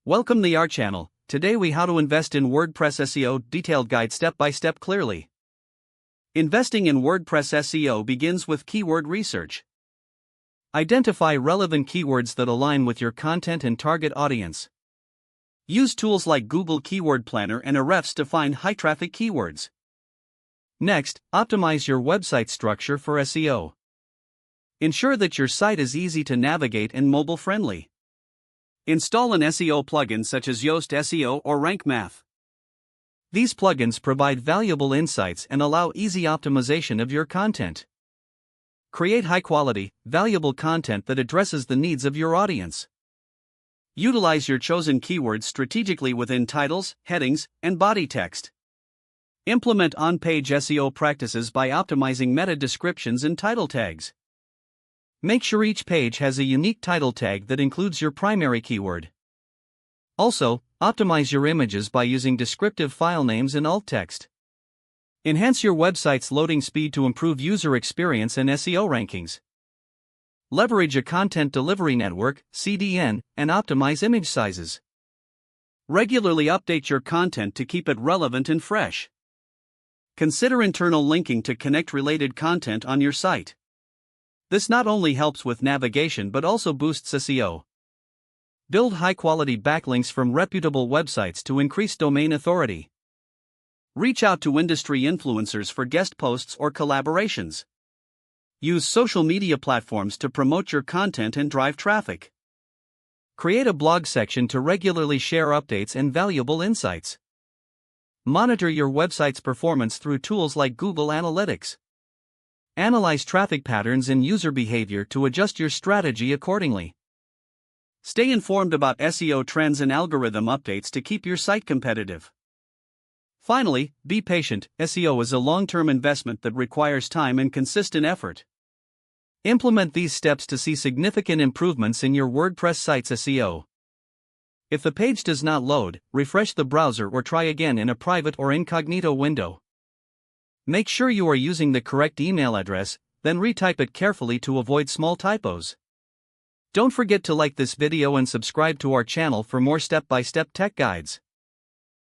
Welcome to our channel. Today we how to invest in WordPress SEO detailed guide step by step clearly. Investing in WordPress SEO begins with keyword research. Identify relevant keywords that align with your content and target audience. Use tools like Google Keyword Planner and Ahrefs to find high traffic keywords. Next, optimize your website structure for SEO. Ensure that your site is easy to navigate and mobile friendly. Install an SEO plugin such as Yoast SEO or Rank Math. These plugins provide valuable insights and allow easy optimization of your content. Create high-quality, valuable content that addresses the needs of your audience. Utilize your chosen keywords strategically within titles, headings, and body text. Implement on-page SEO practices by optimizing meta descriptions and title tags. Make sure each page has a unique title tag that includes your primary keyword. Also, optimize your images by using descriptive file names and alt text. Enhance your website's loading speed to improve user experience and SEO rankings. Leverage a content delivery network, CDN, and optimize image sizes. Regularly update your content to keep it relevant and fresh. Consider internal linking to connect related content on your site. This not only helps with navigation but also boosts SEO. Build high-quality backlinks from reputable websites to increase domain authority. Reach out to industry influencers for guest posts or collaborations. Use social media platforms to promote your content and drive traffic. Create a blog section to regularly share updates and valuable insights. Monitor your website's performance through tools like Google Analytics. Analyze traffic patterns and user behavior to adjust your strategy accordingly. Stay informed about SEO trends and algorithm updates to keep your site competitive. Finally, be patient. SEO is a long-term investment that requires time and consistent effort. Implement these steps to see significant improvements in your WordPress site's SEO. If the page does not load, refresh the browser or try again in a private or incognito window. Make sure you are using the correct email address, then retype it carefully to avoid small typos. Don't forget to like this video and subscribe to our channel for more step-by-step tech guides.